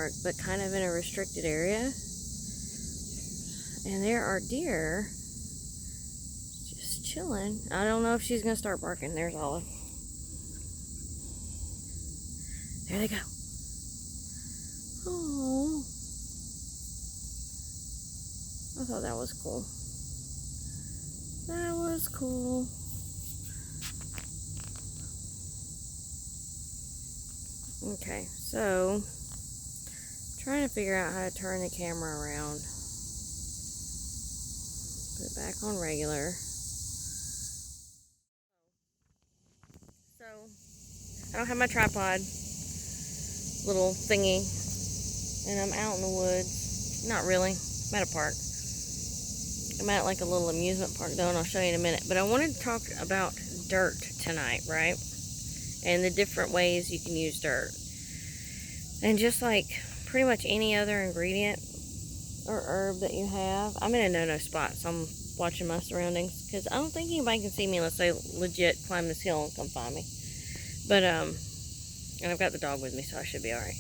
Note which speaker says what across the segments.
Speaker 1: park, but kind of in a restricted area. And there are deer just chilling. I don't know if she's gonna start barking. There's Olive. There they go. Oh, I thought that was cool. That was cool. Okay, so trying to figure out how to turn the camera around. Put it back on regular. So I don't have my tripod little thingy, and I'm out in the woods. Not really. I'm at a park. I'm at like a little amusement park though, and I'll show you in a minute. But I wanted to talk about dirt tonight, right? And the different ways you can use dirt. And just like pretty much any other ingredient or herb that you have, I'm in a no-no spot, so I'm watching my surroundings, because I don't think anybody can see me unless they legit climb this hill and come find me. But, and I've got the dog with me, so I should be alright.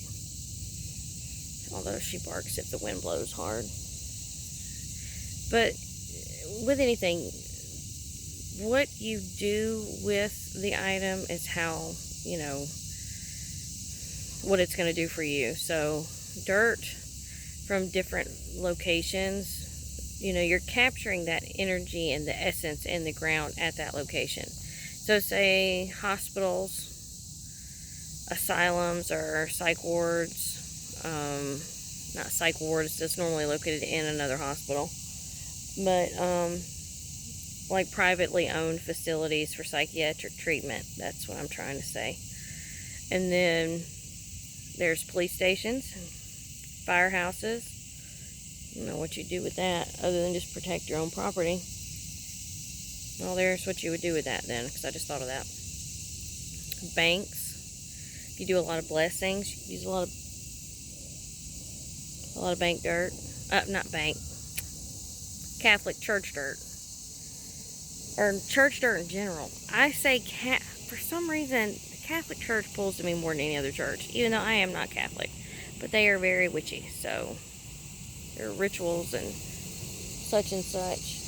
Speaker 1: Although she barks if the wind blows hard. But with anything, what you do with the item is how, you know, what it's going to do for you. So dirt from different locations, you know, you're capturing that energy and the essence in the ground at that location. So say hospitals, asylums, or psych wards, not psych wards, that's normally located in another hospital, but like privately owned facilities for psychiatric treatment. That's what I'm trying to say. And then there's police stations, firehouses. I don't know what you do with that other than just protect your own property. Well, there's what you would do with that then, because I just thought of that. Banks. If you do a lot of blessings, you use a lot of bank dirt. Not bank. Catholic church dirt. Or church dirt in general. I say for some reason, the Catholic Church pulls to me more than any other church, even though I am not Catholic. But they are very witchy, so there are rituals and such and such.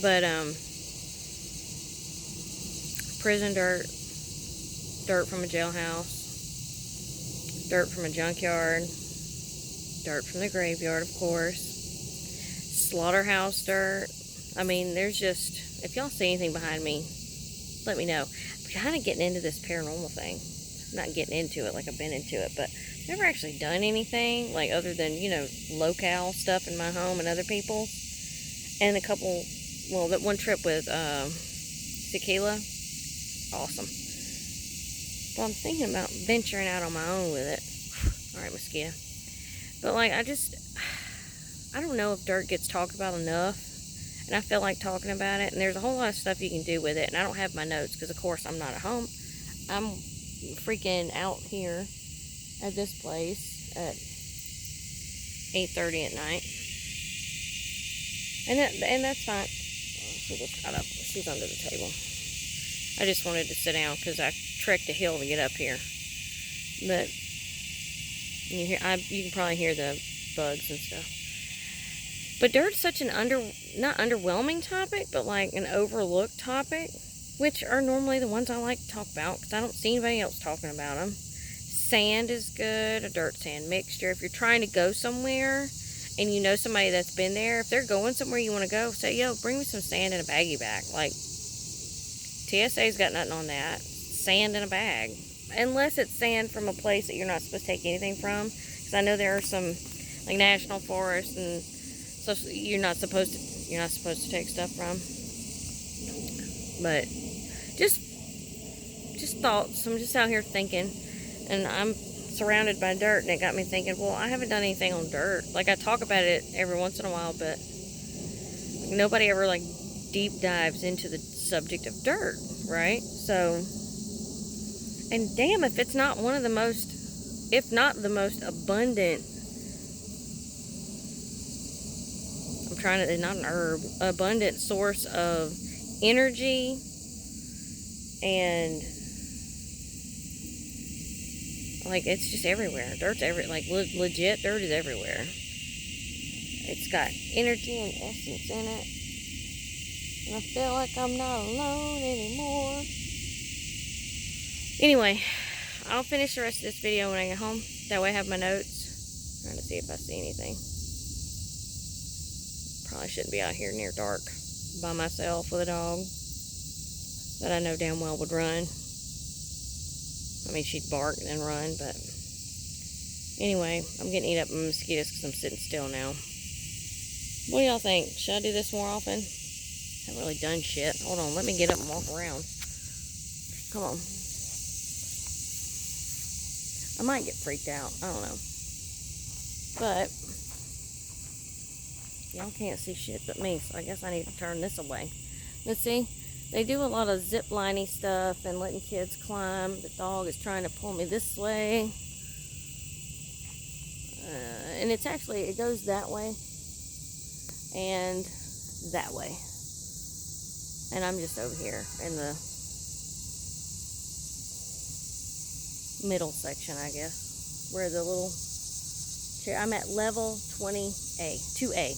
Speaker 1: But prison dirt, dirt from a jailhouse, dirt from a junkyard, dirt from the graveyard, of course, slaughterhouse dirt. I mean, there's just, if y'all see anything behind me, let me know. I'm kind of getting into this paranormal thing. Not getting into it like I've been into it, but I've never actually done anything, like other than, you know, locale stuff in my home and other people's. And a couple, well, that one trip with Tequila, awesome. But I'm thinking about venturing out on my own with it. Alright, mosquito. But like, I don't know if dirt gets talked about enough, and I feel like talking about it. And there's a whole lot of stuff you can do with it, and I don't have my notes because, of course, I'm not at home. I'm freaking out here at this place at 8:30 at night, and that's fine. She just got up. She's under the table. I just wanted to sit down because I trekked a hill to get up here. But you can probably hear the bugs and stuff. But dirt's such an not underwhelming topic, but like an overlooked topic, which are normally the ones I like to talk about because I don't see anybody else talking about them. Sand is good, a dirt sand mixture. If you're trying to go somewhere and you know somebody that's been there, if they're going somewhere you want to go, say, yo, bring me some sand in a baggie back. Like, TSA's got nothing on that. Sand in a bag. Unless it's sand from a place that you're not supposed to take anything from. Because I know there are some, like, national forests and so you're not supposed to take stuff from. But just thoughts. I'm just out here thinking, and I'm surrounded by dirt, and it got me thinking, well, I haven't done anything on dirt. Like, I talk about it every once in a while, but nobody ever like deep dives into the subject of dirt, right? So, and damn, if it's not one of the most, if not the most abundant, not an herb, abundant source of energy and Like, it's just everywhere. Dirt's like, legit dirt is everywhere. It's got energy and essence in it. And I feel like I'm not alone anymore. Anyway, I'll finish the rest of this video when I get home. That way I have my notes. Trying to see if I see anything. Probably shouldn't be out here near dark by myself with a dog that I know damn well would run. I mean, she'd bark and then run, but anyway, I'm getting eaten up by mosquitoes because I'm sitting still now. What do y'all think? Should I do this more often? I haven't really done shit. Hold on, let me get up and walk around. Come on. I might get freaked out. I don't know. But y'all can't see shit but me, so I guess I need to turn this away. Let's see. They do a lot of zip liney stuff and letting kids climb. The dog is trying to pull me this way. And it's actually, it goes that way and that way. And I'm just over here in the middle section, I guess, where the little chair, I'm at level 20A, 2A.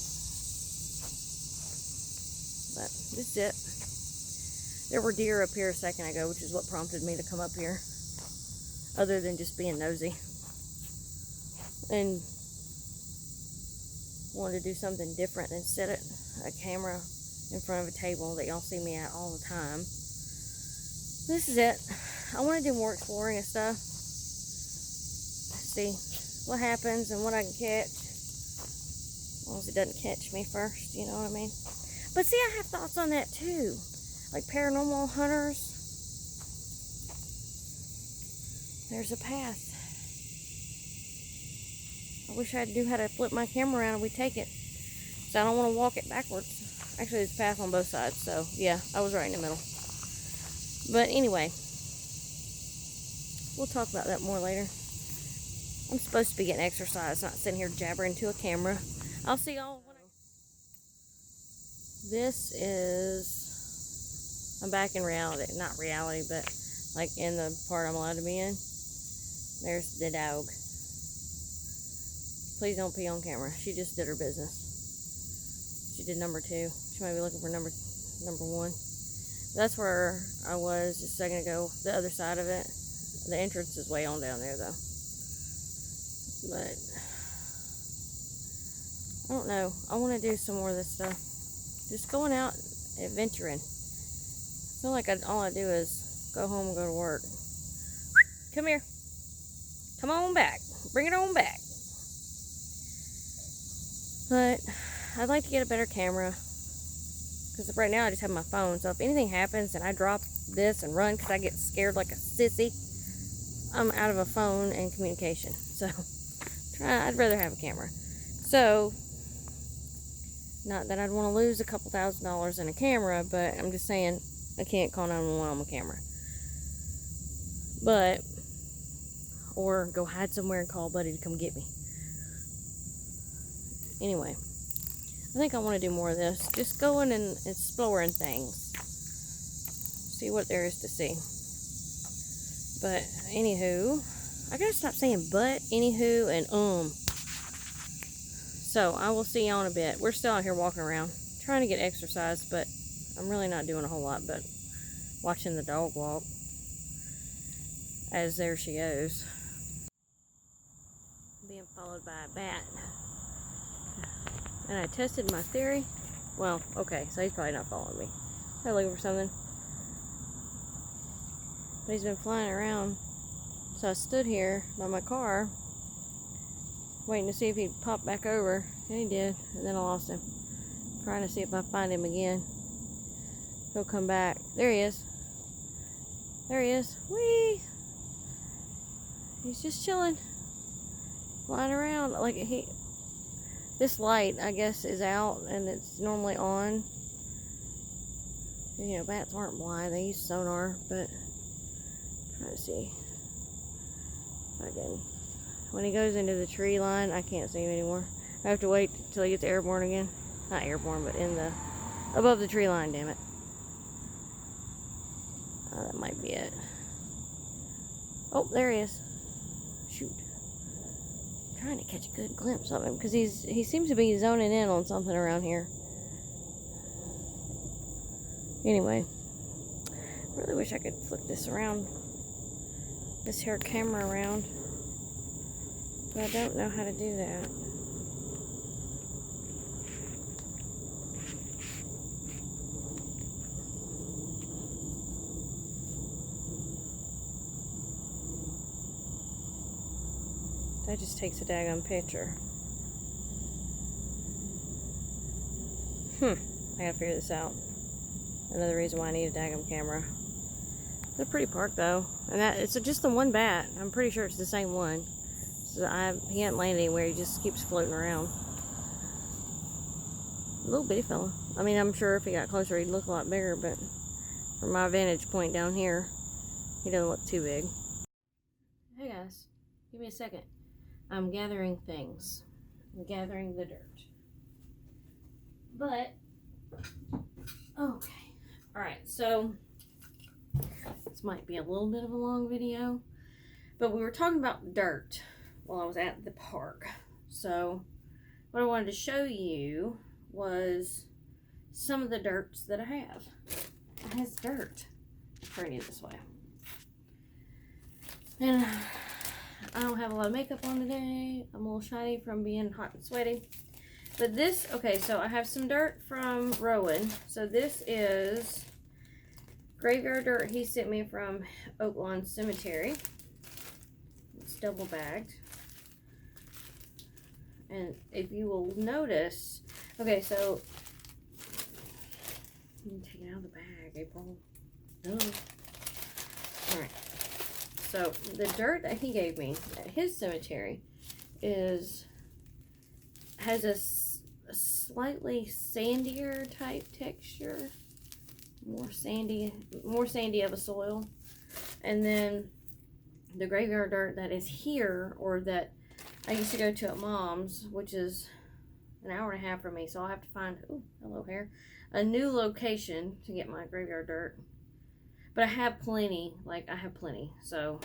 Speaker 1: But this is it. There were deer up here a second ago, which is what prompted me to come up here, other than just being nosy and wanted to do something different and set a camera in front of a table that y'all see me at all the time. This is it. I want to do more exploring and stuff. See what happens and what I can catch. As long as it doesn't catch me first, you know what I mean? But see, I have thoughts on that too. Like paranormal hunters. There's a path. I wish I knew how to flip my camera around and we'd take it. So I don't want to walk it backwards. Actually, there's a path on both sides. So yeah, I was right in the middle. But anyway, we'll talk about that more later. I'm supposed to be getting exercise, not sitting here jabbering to a camera. I'll see y'all when This is, I'm back in reality. Not reality, but like in the part I'm allowed to be in. There's the dog. Please don't pee on camera. She just did her business. She did number 2. She might be looking for number 1. That's where I was just a second ago. The other side of it. The entrance is way on down there though. But I don't know. I want to do some more of this stuff. Just going out adventuring. I feel like all I do is go home and go to work. Come here. Come on back. Bring it on back. But I'd like to get a better camera. Because right now I just have my phone. So if anything happens and I drop this and run because I get scared like a sissy, I'm out of a phone and communication. So I'd rather have a camera. So, not that I'd want to lose a couple $1,000s in a camera, but I'm just saying I can't call 911 on my camera. But, or go hide somewhere and call a buddy to come get me. Anyway, I think I want to do more of this. Just going and exploring things. See what there is to see. But, anywho, I gotta stop saying but, anywho, and So, I will see y'all in a bit. We're still out here walking around, trying to get exercise, but I'm really not doing a whole lot, but watching the dog walk. As there she goes. Being followed by a bat. And I tested my theory. Well, okay, so he's probably not following me. I'm looking for something. But he's been flying around. So I stood here by my car, waiting to see if he'd pop back over. And he did. And then I lost him. Trying to see if I find him again. He'll come back. There he is. There he is. Whee! He's just chilling. Flying around. Like this light, I guess, is out and it's normally on. You know, bats aren't blind. They use sonar, but try to see if I can. When he goes into the tree line, I can't see him anymore. I have to wait till he gets airborne again. Not airborne, but above the tree line, damn it. Oh, that might be it. Oh, there he is. trying to catch a good glimpse of him because he seems to be zoning in on something around here. Anyway, really wish I could flip this around, this here camera around, but I don't know how to do that. That just takes a daggone picture. I gotta figure this out. Another reason why I need a daggum camera. It's a pretty park though, and it's just the one bat. I'm pretty sure it's the same one. So he hasn't landed anywhere. He just keeps floating around. Little bitty fella. I mean, I'm sure if he got closer, he'd look a lot bigger. But from my vantage point down here, he doesn't look too big. Hey guys, give me a second. I'm gathering things. I'm gathering the dirt. But okay. Alright, so this might be a little bit of a long video, but we were talking about dirt while I was at the park. So what I wanted to show you was some of the dirts that I have. It has dirt. Turn it this way. And I don't have a lot of makeup on today. I'm a little shiny from being hot and sweaty. But this, okay, so I have some dirt from Rowan. So this is graveyard dirt he sent me from Oaklawn Cemetery. It's double bagged. And if you will notice, okay, so let me take it out of the bag, April. No. Alright. So the dirt that he gave me at his cemetery has a slightly sandier type texture, more sandy of a soil. And then the graveyard dirt that is here, or that I used to go to at Mom's, which is an hour and a half from me, so I'll have to find, oh, hello hair, a new location to get my graveyard dirt. But I have plenty, so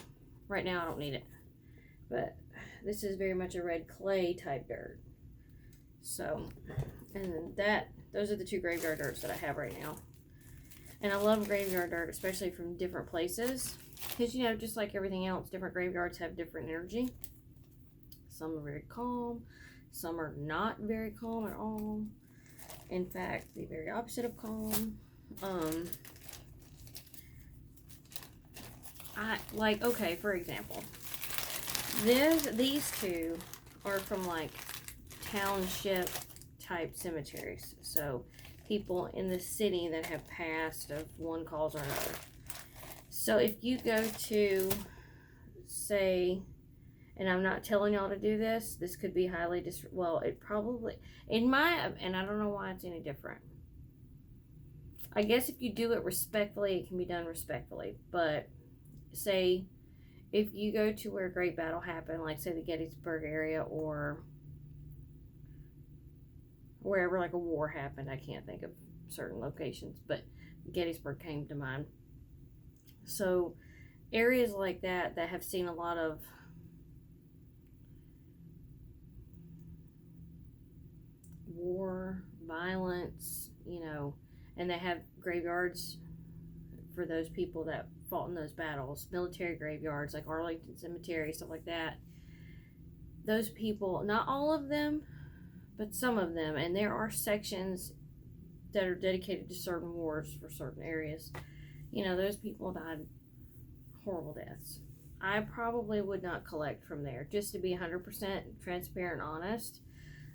Speaker 1: right now I don't need it. But this is very much a red clay type dirt. So, and those are the two graveyard dirts that I have right now. And I love graveyard dirt, especially from different places. Because, you know, just like everything else, different graveyards have different energy. Some are very calm. Some are not very calm at all. In fact, the very opposite of calm. Okay, for example, these two are from like township type cemeteries. So people in the city that have passed of one cause or another. So if you go to, say, and I'm not telling y'all to do this, this could be highly it probably, and I don't know why it's any different. I guess if you do it respectfully, it can be done respectfully. But say if you go to where a great battle happened, like say the Gettysburg area or wherever like a war happened, I can't think of certain locations, but Gettysburg came to mind. So areas like that have seen a lot of war, violence, you know, and they have graveyards for those people that fought in those battles, military graveyards like Arlington Cemetery, stuff like that. Those people, not all of them, but some of them, and there are sections that are dedicated to certain wars for certain areas. You know, those people died horrible deaths. I probably would not collect from there, just to be 100% transparent and honest,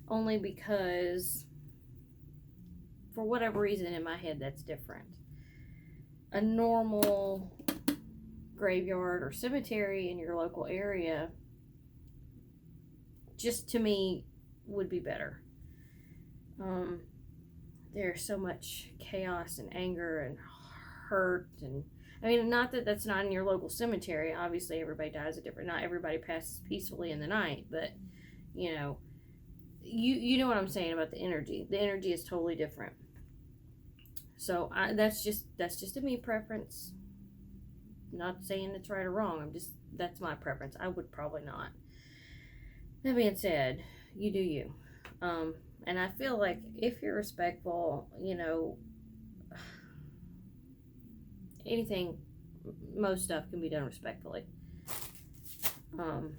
Speaker 1: only because for whatever reason in my head that's different. A normal graveyard or cemetery in your local area, just to me, would be better. There's so much chaos and anger and hurt, and I mean, not that that's not in your local cemetery. Obviously everybody dies a different, not everybody passes peacefully in the night, but you know, you know what I'm saying about the energy. The energy is totally different. So that's just a me preference. I'm not saying it's right or wrong. That's my preference. I would probably not. That being said, you do you. And I feel like if you're respectful, anything, most stuff can be done respectfully. Um,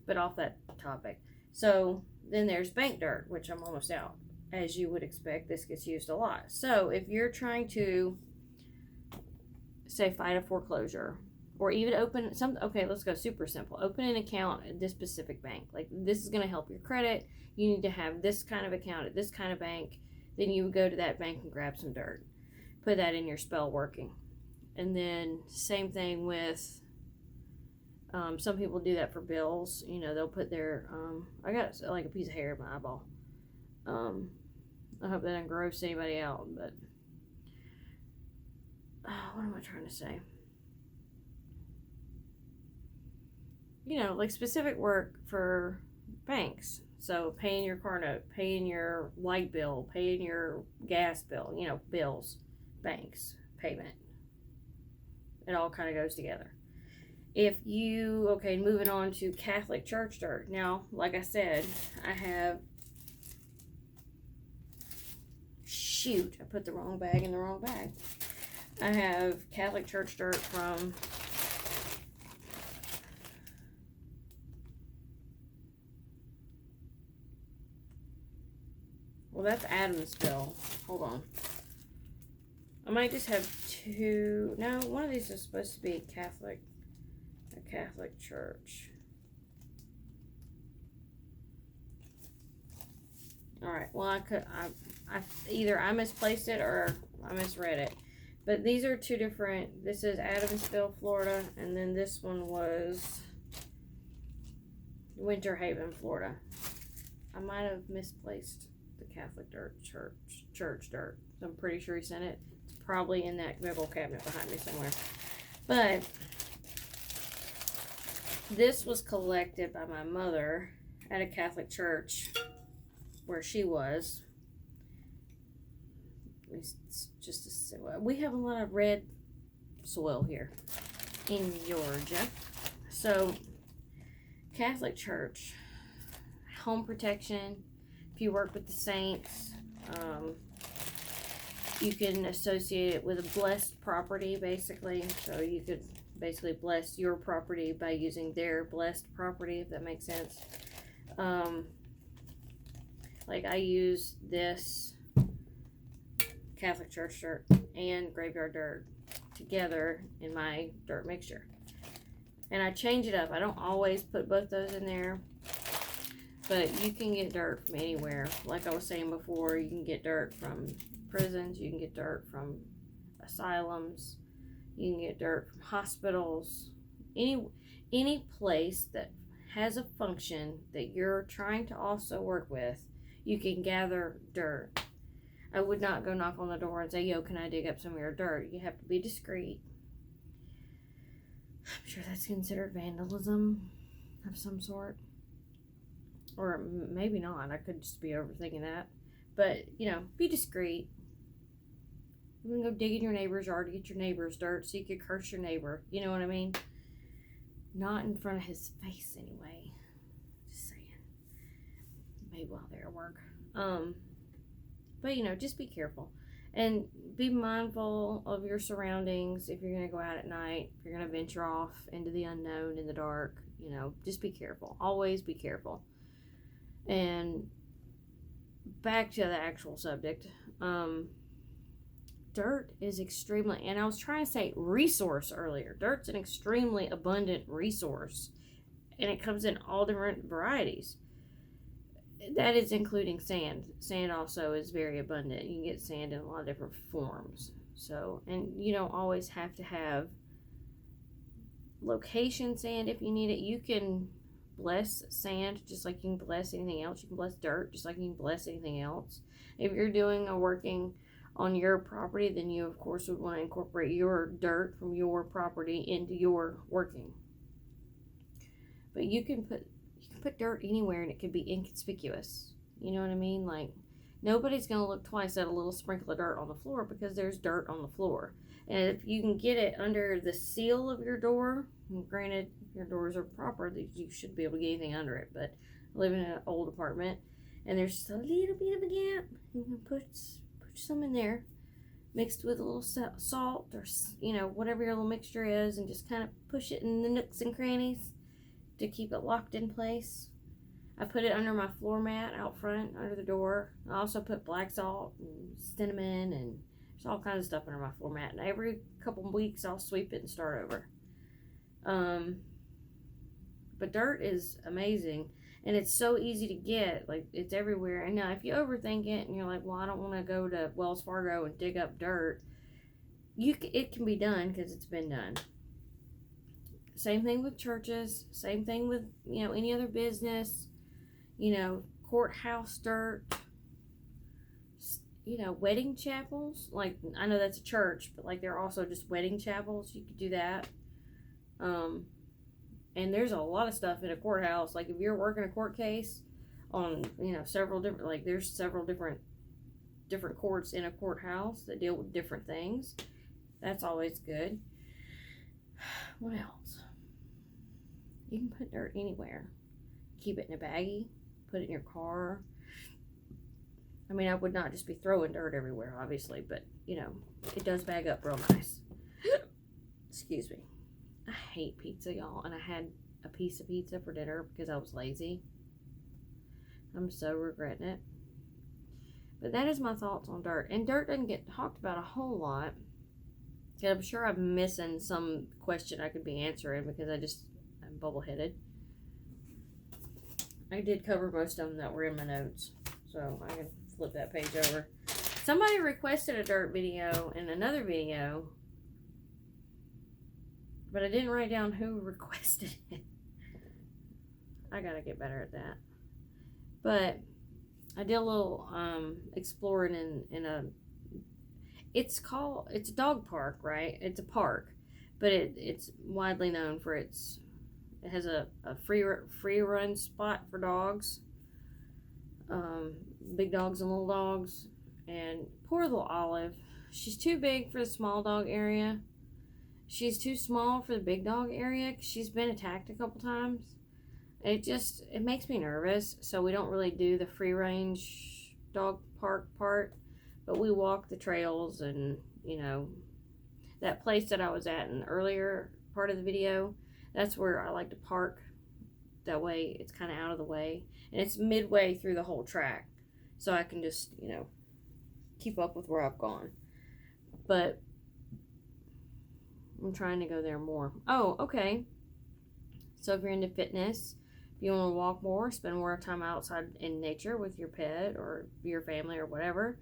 Speaker 1: but off that topic. So then there's bank dirt, which I'm almost out. As you would expect, this gets used a lot. So if you're trying to, say, fight a foreclosure, or even open some, okay, let's go super simple. Open an account at this specific bank. Like, this is going to help your credit. You need to have this kind of account at this kind of bank. Then you would go to that bank and grab some dirt. Put that in your spell working. And then same thing with, some people do that for bills. They'll put their, I got like a piece of hair in my eyeball. I hope that doesn't gross anybody out, but what am I trying to say? Like specific work for banks. So paying your car note, paying your light bill, paying your gas bill, bills, banks, payment. It all kind of goes together. Moving on to Catholic church dirt. Now, like I said, I put the wrong bag in the wrong bag. I have Catholic church dirt from that's Adamsville. Hold on. I might just have two. No, one of these is supposed to be a Catholic church. All right. Well, I either I misplaced it or I misread it. But these are two different. This is Adamsville, Florida, and then this one was Winter Haven, Florida. I might have misplaced the Catholic church dirt. So I'm pretty sure he sent it. It's probably in that big old cabinet behind me somewhere. But this was collected by my mother at a Catholic church where she was. It's just we have a lot of red soil here in Georgia. So Catholic church, home protection. If you work with the saints, you can associate it with a blessed property, basically. So you could basically bless your property by using their blessed property, if that makes sense. Like I use this Catholic church dirt and graveyard dirt together in my dirt mixture. And I change it up. I don't always put both those in there. But you can get dirt from anywhere. Like I was saying before, you can get dirt from prisons. You can get dirt from asylums. You can get dirt from hospitals. Any place that has a function that you're trying to also work with, you can gather dirt. I would not go knock on the door and say, yo, can I dig up some of your dirt? You have to be discreet. I'm sure that's considered vandalism of some sort. Or maybe not. I could just be overthinking that. But, be discreet. You can go dig in your neighbor's yard to get your neighbor's dirt so you could curse your neighbor. You know what I mean? Not in front of his face, anyway. Just saying. Maybe while they're at work. But, just be careful. And be mindful of your surroundings if you're going to go out at night. If you're going to venture off into the unknown in the dark. Just be careful. Always be careful. And back to the actual subject. Dirt is extremely, and I was trying to say resource earlier. Dirt's an extremely abundant resource. And it comes in all different varieties. That is including sand. Sand also is very abundant. You can get sand in a lot of different forms. So, and you don't always have to have location sand if you need it. You can bless sand just like you can bless anything else. You can bless dirt just like you can bless anything else. If you're doing a working on your property, then you of course would want to incorporate your dirt from your property into your working. But you can put dirt anywhere and it could be inconspicuous. You know what I mean? Like, nobody's going to look twice at a little sprinkle of dirt on the floor because there's dirt on the floor. And if you can get it under the seal of your door, granted, your doors are proper, you should be able to get anything under it. But I live in an old apartment, and there's just a little bit of a gap. You can put some in there, mixed with a little salt or, you know, whatever your little mixture is, and just kind of push it in the nooks and crannies to keep it locked in place. I put it under my floor mat out front, under the door. I also put black salt and cinnamon, and there's all kinds of stuff under my floor mat. And every couple of weeks, I'll sweep it and start over. But dirt is amazing, and it's so easy to get. Like, it's everywhere. And now, if you overthink it, and you're like, well, I don't want to go to Wells Fargo and dig up dirt, it can be done because it's been done. Same thing with churches. Same thing with, you know, any other business. You know, courthouse dirt. You know, wedding chapels. Like, I know that's a church, but like, there are also just wedding chapels. You could do that. And there's a lot of stuff in a courthouse. Like, if you're working a court case on, you know, several different, like, there's several different courts in a courthouse that deal with different things. That's always good. What else? You can put dirt anywhere. Keep it in a baggie. Put it in your car. I mean, I would not just be throwing dirt everywhere, obviously, but, you know, it does bag up real nice. Excuse me. I hate pizza, y'all, and I had a piece of pizza for dinner because I was lazy. I'm so regretting it. But that is my thoughts on dirt. And dirt doesn't get talked about a whole lot. And I'm sure I'm missing some question I could be answering because I'm bubble-headed. I did cover most of them that were in my notes, so I can flip that page over. Somebody requested a dirt video in another video, but I didn't write down who requested it. I gotta get better at that. But I did a little exploring in a, it's a dog park, right? It's a park, but it's widely known for it has a free run spot for dogs, big dogs and little dogs. And poor little Olive, she's too big for the small dog area. She's too small for the big dog area because she's been attacked a couple times. It makes me nervous, so we don't really do the free range dog park part, but we walk the trails. And, you know, that place that I was at in the earlier part of the video, that's where I like to park. That way it's kind of out of the way, and it's midway through the whole track, so I can just, you know, keep up with where I've gone. But I'm trying to go there more. Oh, okay. So if you're into fitness, if you want to walk more, spend more time outside in nature with your pet or your family or whatever,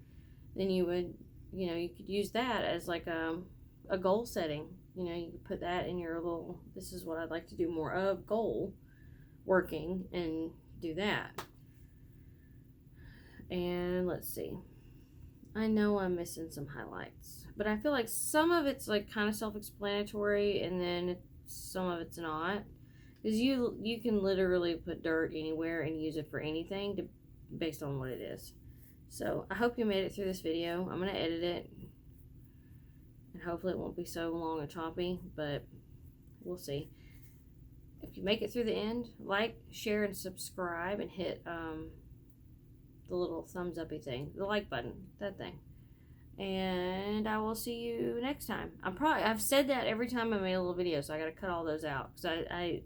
Speaker 1: then you could use that as like a goal setting. You know, you could put that in your little, this is what I'd like to do more of, goal working, and do that. And let's see. I know I'm missing some highlights, but I feel like some of it's like kind of self-explanatory, and then some of it's not, because you can literally put dirt anywhere and use it for anything based on what it is. So I hope you made it through this video. I'm gonna edit it, and hopefully it won't be so long and choppy, but we'll see. If you make it through the end, like, share, and subscribe, and hit the little thumbs up-y thing, the like button, that thing. And I will see you next time. I've said that every time I made a little video, so I gotta cut all those out. Because I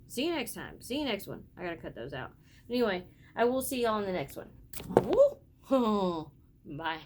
Speaker 1: see you next time. See you next one. I gotta cut those out. Anyway, I will see y'all in the next one. Woo! Bye.